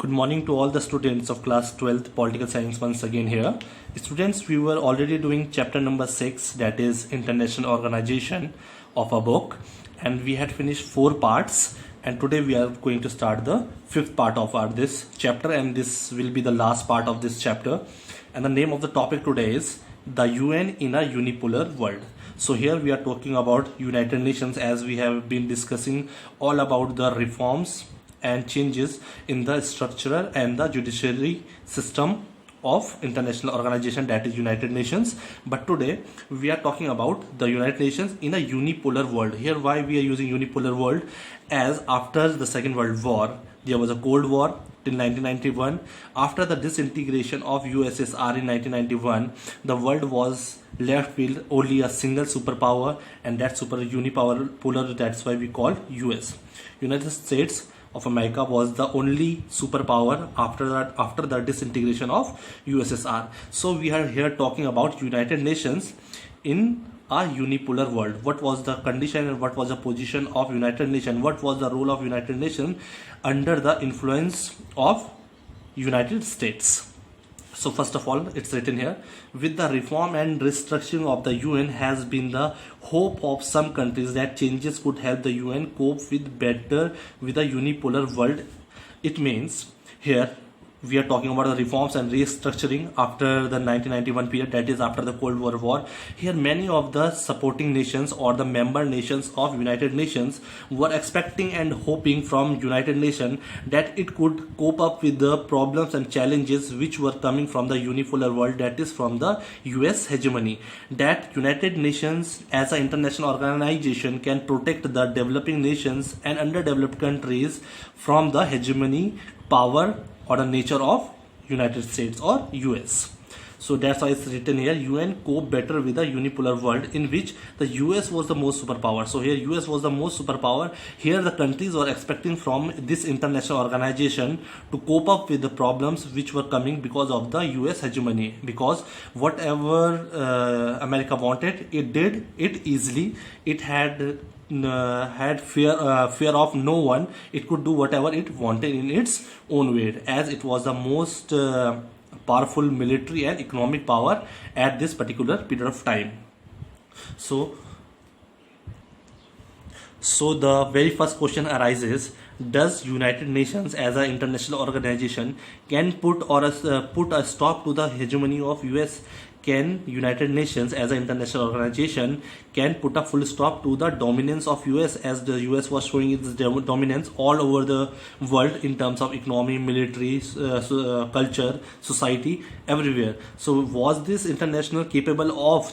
Good morning to all the students of class 12th political science once again here. Students, we were already doing chapter number 6, that is international organization of a book, and we had finished 4 parts, and today we are going to start the 5th part of this chapter, and this will be the last part of this chapter. And the name of the topic today is the UN in a unipolar world. So here we are talking about United Nations, as we have been discussing all about the reforms and changes in the structural and the judiciary system of international organization, that is United Nations. But today we are talking about the United Nations in a unipolar world. Here why we are using unipolar world, as after the Second World War there was a Cold War till 1991. After the disintegration of USSR in 1991, the world was left with only a single superpower, and that super unipolar, that's why we call US. United States of America was the only superpower after the disintegration of USSR. So we are here talking about United Nations in a unipolar world. What was the condition and what was the position of United Nations? What was the role of United Nations under the influence of United States? So first of all, it's written here, with the reform and restructuring of the UN has been the hope of some countries that changes could help the UN cope with better with a unipolar world. It means here we are talking about the reforms and restructuring after the 1991 period, that is after the Cold War. Here many of the supporting nations or the member nations of United Nations were expecting and hoping from United Nations that it could cope up with the problems and challenges which were coming from the unipolar world, that is from the US hegemony. That United Nations as an international organization can protect the developing nations and underdeveloped countries from the hegemony, power or the nature of United States or US. So that's why it's written here, UN cope better with a unipolar world in which the US was the most superpower. So here US was the most superpower. Here the countries were expecting from this international organization to cope up with the problems which were coming because of the US hegemony. Because whatever America wanted, it did it easily. It had fear of no one. It could do whatever it wanted in its own way, as it was the most powerful military and economic power at this particular period of time. So the very first question arises, does United Nations as an international organization can put a stop to the hegemony of US? Can United Nations as an international organization can put a full stop to the dominance of US, as the US was showing its dominance all over the world in terms of economy, military, culture, society, everywhere. So was this international capable of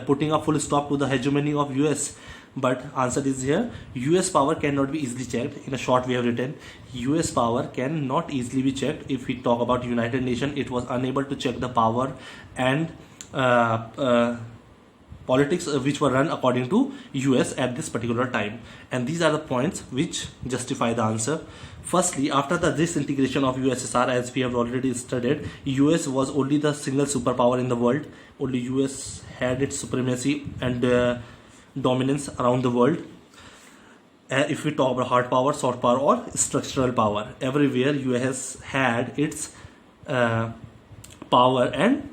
putting a full stop to the hegemony of US? But answer is here, US power cannot be easily checked. In a short we have written, US power cannot easily be checked. If we talk about United Nations, it was unable to check the power and politics which were run according to US at this particular time. And these are the points which justify the answer. Firstly, after the disintegration of USSR, as we have already studied, US was only the single superpower in the world. Only US had its supremacy and dominance around the world. If we talk about hard power, soft power or structural power, everywhere US had its power and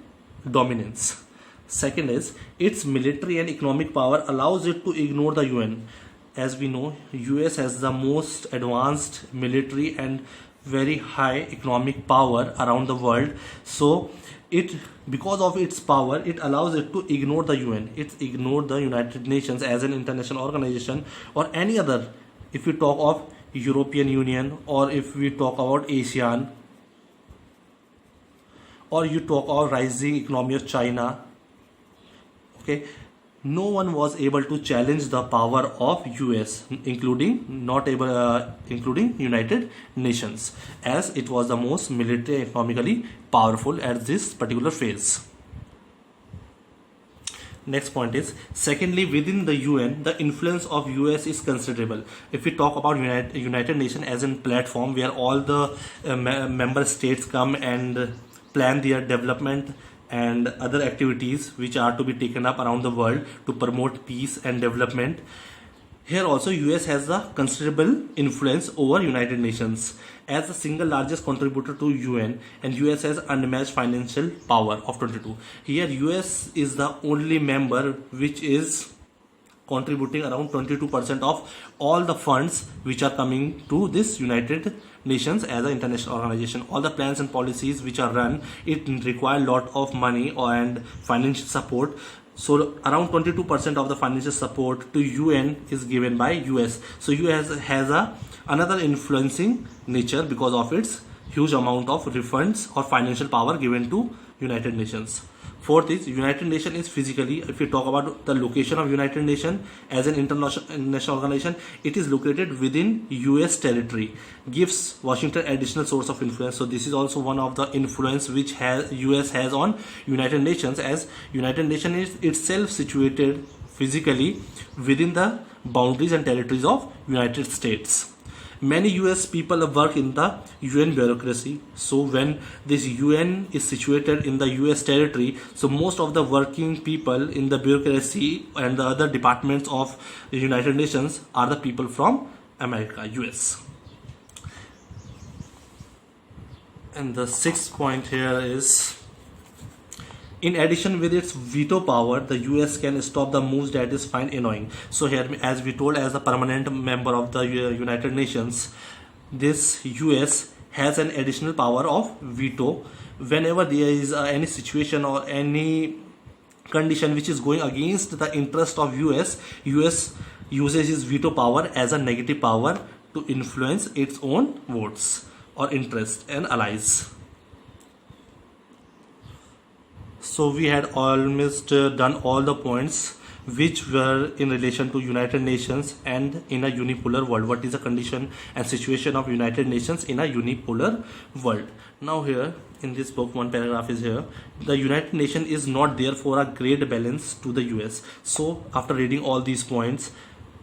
dominance. Second is, its military and economic power allows it to ignore the UN. As we know, US has the most advanced military and very high economic power around the world. So because of its power, it allows it to ignore the UN. It ignored the United Nations as an international organization or any other. If we talk of European Union, or if we talk about ASEAN, or you talk of rising economy of China, okay, no one was able to challenge the power of US, including United Nations, as it was the most military and economically powerful at this particular phase. Next point is, secondly, within the UN, the influence of US is considerable. If we talk about United Nations as a platform where all the member states come and plan their development and other activities which are to be taken up around the world to promote peace and development, Here also US has a considerable influence over United Nations, as the single largest contributor to UN, and US has unmatched financial power of 22. Here US is the only member which is contributing around 22% of all the funds which are coming to this United Nations as an international organization. All the plans and policies which are run, it require a lot of money and financial support. So around 22% of the financial support to UN is given by US. So US has another influencing nature because of its huge amount of refunds or financial power given to United Nations. Fourth is United Nations is physically, if we talk about the location of United Nations as an international organization, it is located within US territory, gives Washington additional source of influence. So this is also one of the influence which US has on United Nations, as United Nations is itself situated physically within the boundaries and territories of United States. Many US people work in the UN bureaucracy. So when this UN is situated in the US territory, so most of the working people in the bureaucracy and the other departments of the United Nations are the people from America, US. And the sixth point here is, in addition, with its veto power, the US can stop the moves that is find annoying. So here, as we told, as a permanent member of the United Nations, this US has an additional power of veto. Whenever there is any situation or any condition which is going against the interest of US uses its veto power as a negative power to influence its own votes or interests and allies. So we had almost done all the points which were in relation to United Nations and in a unipolar world. What is the condition and situation of United Nations in a unipolar world? Now here in this book, one paragraph is here. The United Nations is not there for a great balance to the US. So after reading all these points,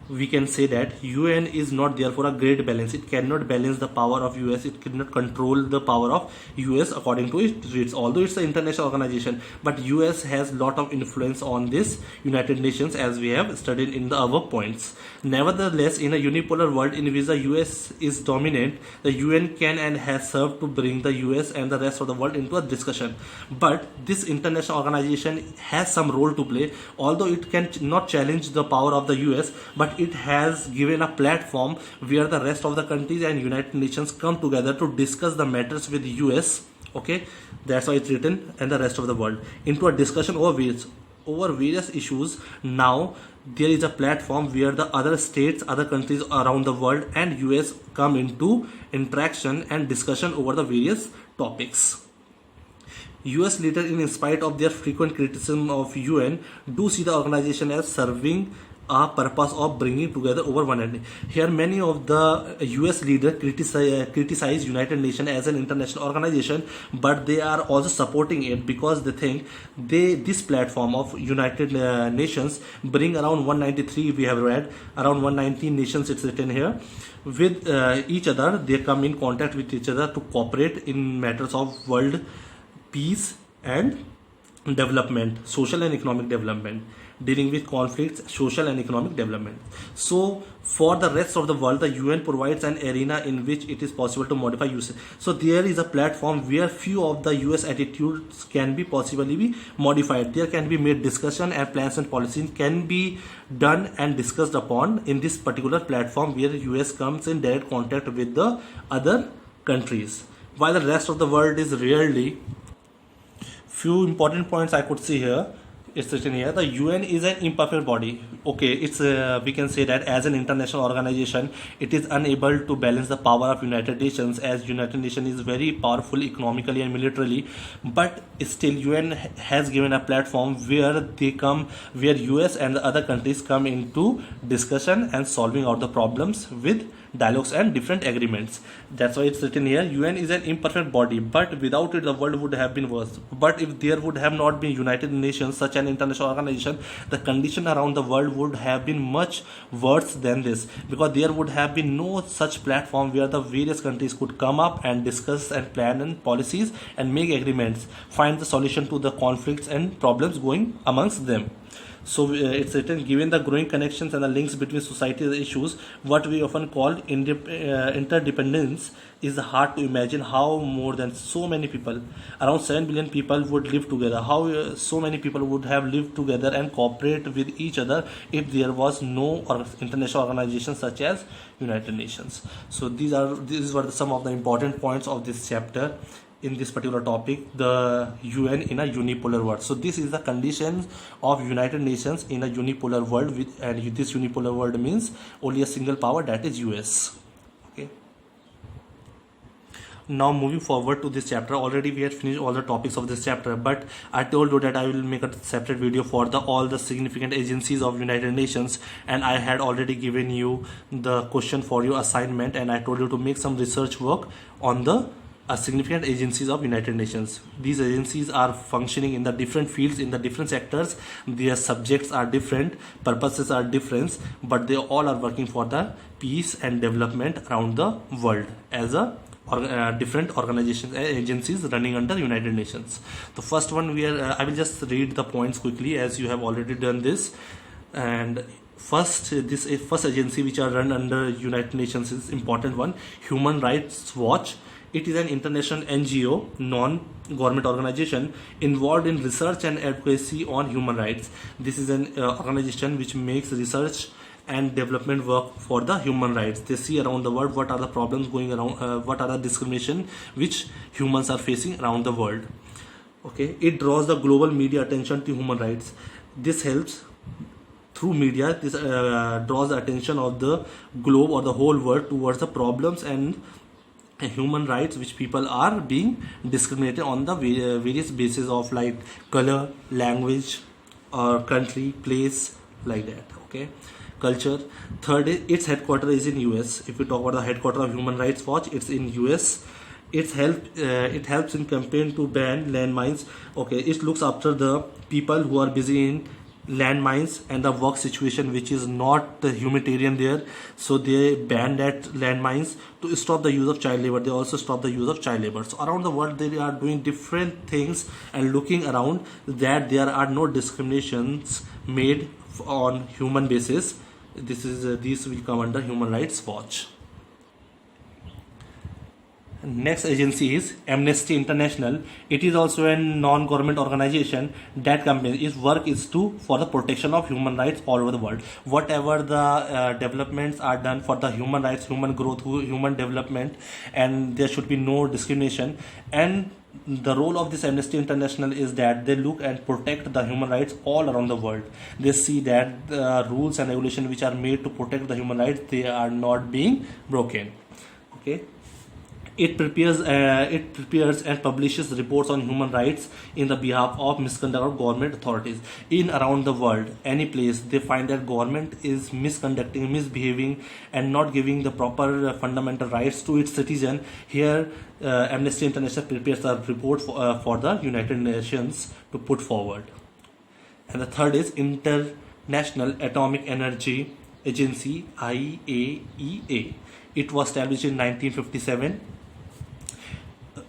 we can say that UN is not there for a great balance. It cannot balance the power of US. It cannot control the power of US according to its needs. Although it's an international organization, but US has lot of influence on this United Nations, as we have studied in the above points. Nevertheless, in a unipolar world in which the US is dominant, the UN can and has served to bring the US and the rest of the world into a discussion. But this international organization has some role to play, although it can not challenge the power of the US, but it has given a platform where the rest of the countries and United Nations come together to discuss the matters with the US. Okay, that's why it's written, and the rest of the world into a discussion over various issues. Now there is a platform where the other states, other countries around the world and US come into interaction and discussion over the various topics. US leaders, in spite of their frequent criticism of UN, do see the organization as serving a purpose of bringing together over one entity. Here many of the US leaders criticize United Nations as an international organization, but they are also supporting it because they think this platform of United Nations bring around 193, we have read, around 119 nations, it's written here, with each other. They come in contact with each other to cooperate in matters of world peace and development, social and economic development, dealing with conflicts, social and economic development. So for the rest of the world, the UN provides an arena in which it is possible to modify US. So there is a platform where few of the US attitudes can be possibly be modified. There can be made discussion, and plans and policies can be done and discussed upon in this particular platform where the US comes in direct contact with the other countries, while the rest of the world is rarely. Few important points I could see here. It's written here, the UN is an imperfect body. Okay, it's we can say that as an international organization, it is unable to balance the power of United Nations, as United Nations is very powerful economically and militarily. But still, UN has given a platform where where US and the other countries come into discussion and solving out the problems with dialogues and different agreements. That's why it's written here, UN is an imperfect body, but without it the world would have been worse. But if there would have not been United Nations, such an international organization, the condition around the world would have been much worse than this, because there would have been no such platform where the various countries could come up and discuss and plan and policies and make agreements, find the solution to the conflicts and problems going amongst them. So it's written, given the growing connections and the links between societal issues, what we often call interdependence, is hard to imagine how more than so many people, around 7 billion people, would live together. How so many people would have lived together and cooperate with each other if there was no international organization such as United Nations. So these were some of the important points of this chapter in this particular topic, the UN in a unipolar world. So this is the conditions of United Nations in a unipolar world, and this unipolar world means only a single power, that is US. Okay. Now moving forward to this chapter, already we had finished all the topics of this chapter, but I told you that I will make a separate video for all the significant agencies of United Nations, and I had already given you the question for your assignment, and I told you to make some research work on the significant agencies of United Nations. These agencies are functioning in the different fields, in the different sectors. Their subjects are different, purposes are different, but they all are working for the peace and development around the world as a different organizations, agencies running under United Nations. The first one, I will just read the points quickly, as you have already done this. And first agency which are run under United Nations is important one, Human Rights Watch. It is an international NGO, non-government organization, involved in research and advocacy on human rights. This is an organization which makes research and development work for the human rights. They see around the world what are the problems going around, what are the discrimination which humans are facing around the world. Okay, it draws the global media attention to human rights. This helps through media. This draws the attention of the globe or the whole world towards the problems and human rights which people are being discriminated on the various bases of, like color, language, or country, place, like that. Okay, culture. Third, its headquarters is in US. If we talk about the headquarters of Human Rights Watch, it's in US. It helps in campaign to ban landmines. Okay, it looks after the people who are busy in landmines and the work situation which is not the humanitarian there, so they ban that landmines to stop the use of child labor. They also stop the use of child labor. So around the world they are doing different things and looking around that there are no discriminations made on human basis. These will come under Human Rights Watch. Next agency is Amnesty International. It is also a non-government organization that its work is for the protection of human rights all over the world. Whatever the developments are done for the human rights, human growth, human development, and there should be no discrimination. And the role of this Amnesty International is that they look and protect the human rights all around the world. They see that the rules and regulations which are made to protect the human rights, they are not being broken. Okay. It prepares and publishes reports on human rights in the behalf of misconduct of government authorities in around the world. Any place they find that government is misbehaving and not giving the proper fundamental rights to its citizen, here Amnesty International prepares a report for the United Nations to put forward. And the third is International Atomic Energy Agency, IAEA. It was established in 1957.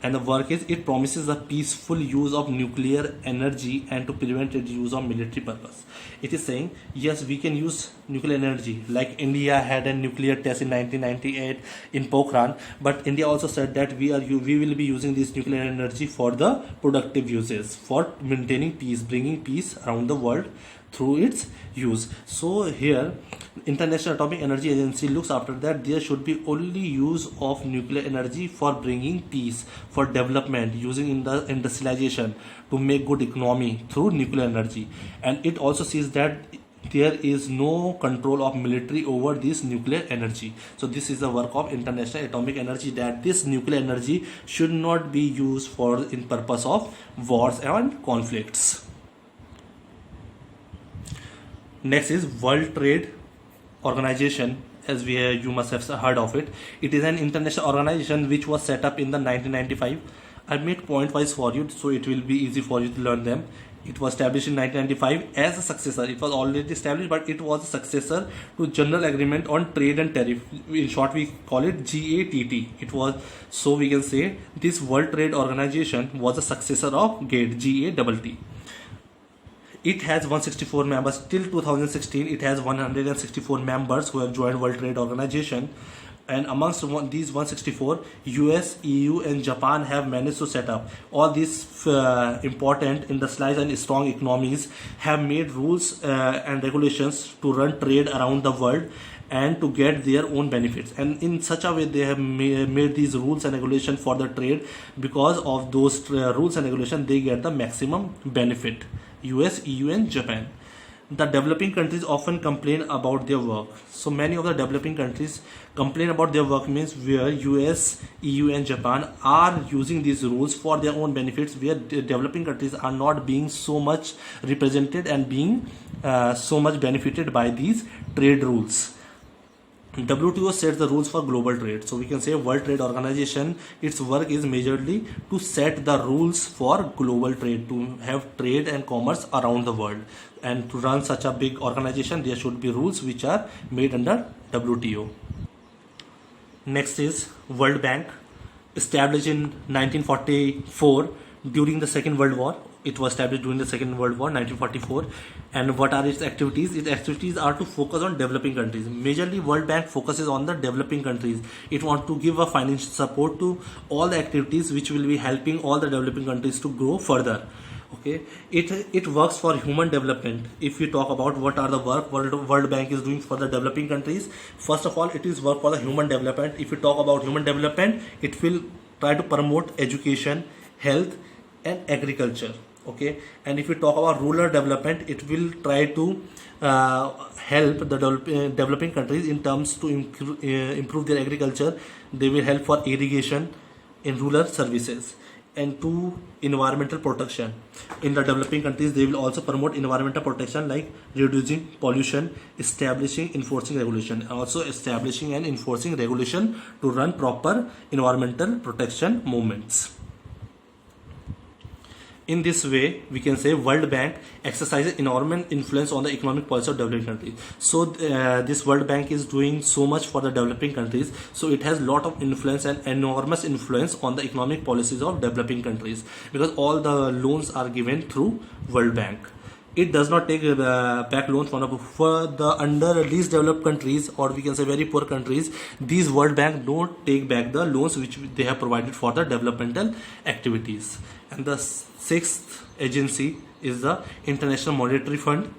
And the work is, it promises the peaceful use of nuclear energy and to prevent its use of military purpose. It is saying, yes, we can use nuclear energy. Like India had a nuclear test in 1998 in Pokhran, but India also said that we will be using this nuclear energy for the productive uses, for maintaining peace, bringing peace around the world through its use. So here International Atomic Energy Agency looks after that there should be only use of nuclear energy for bringing peace, for development, using in the industrialization to make good economy through nuclear energy. And it also sees that there is no control of military over this nuclear energy. So this is the work of International Atomic Energy, that this nuclear energy should not be used for in purpose of wars and conflicts. Next is World Trade Organization, as you must have heard of it. It is an international organization which was set up in the 1995. I made point wise for you so it will be easy for you to learn them. It was established in 1995 as a successor. It was already established, but it was a successor to General Agreement on Trade and Tariff. In short, we call it GATT. It was, so we can say this World Trade Organization was a successor of GATT, GATT. It has 164 members. Till 2016, it has 164 members who have joined World Trade Organization. And amongst these 164, US, EU and Japan have managed to set up. All these important industrialized and strong economies have made rules and regulations to run trade around the world and to get their own benefits. And in such a way they have made these rules and regulations for the trade. Because of those rules and regulations, they get the maximum benefit. US, EU and Japan. The developing countries often complain about their work. So many of the developing countries complain about their work, means where US, EU and Japan are using these rules for their own benefits, where developing countries are not being so much represented and being so much benefited by these trade rules. WTO sets the rules for global trade. So we can say World Trade Organization, its work is majorly to set the rules for global trade, to have trade and commerce around the world. And to run such a big organization, there should be rules which are made under WTO. Next is World Bank, established in 1944 during the Second World War. It was established during the Second World War, 1944. And what are its activities? Its activities are to focus on developing countries. Majorly, World Bank focuses on the developing countries. It wants to give a financial support to all the activities which will be helping all the developing countries to grow further. Okay, it works for human development. If we talk about what are the work World Bank is doing for the developing countries, first of all, it is work for the human development. If we talk about human development, it will try to promote education, health and agriculture. Okay, and if we talk about rural development, it will try to help the developing countries in terms to improve their agriculture. They will help for irrigation in rural services and to environmental protection. In the developing countries, they will also promote environmental protection like reducing pollution, enforcing regulation, and also establishing and enforcing regulation to run proper environmental protection movements. In this way, we can say World Bank exercises enormous influence on the economic policy of developing countries. So this World Bank is doing so much for the developing countries. So it has lot of influence and enormous influence on the economic policies of developing countries, because all the loans are given through World Bank. It does not take back loans for the under least developed countries, or we can say very poor countries. These World Bank don't take back the loans which they have provided for the developmental activities. And the sixth agency is the International Monetary Fund.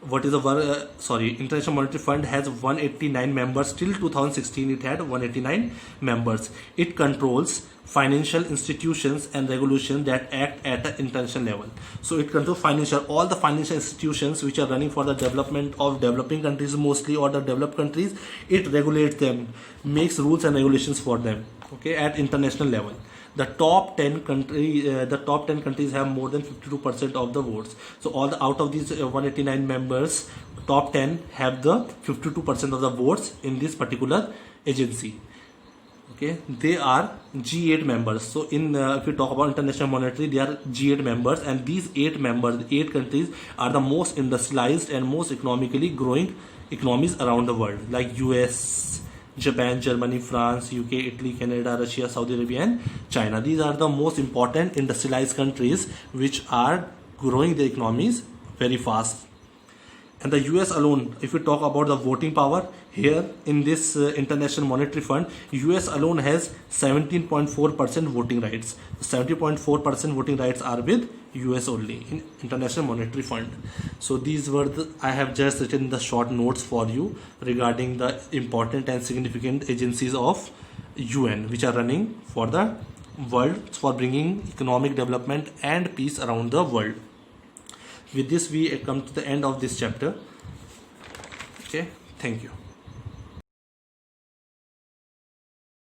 What is the International Monetary Fund has 189 members. Till 2016, it had 189 members. It controls financial institutions and regulations that act at an international level. So it controls all the financial institutions which are running for the development of developing countries mostly, or the developed countries. It regulates them, makes rules and regulations for them. Okay, at international level. The top 10 countries have more than 52% of the votes. So out of these 189 members, top 10 have the 52% of the votes in this particular agency. Okay, they are G8 members. So if we talk about International Monetary, they are G8 members, and these 8 countries are the most industrialized and most economically growing economies around the world, like US, Japan, Germany, France, UK, Italy, Canada, Russia, Saudi Arabia and China. These are the most important industrialized countries which are growing their economies very fast. And the US alone, if we talk about the voting power, here in this International Monetary Fund, US alone has 17.4% voting rights. 70.4% voting rights are with US only in International Monetary Fund. So these were I have just written the short notes for you regarding the important and significant agencies of UN which are running for the world, for bringing economic development and peace around the world. With this, we come to the end of this chapter. Okay, thank you.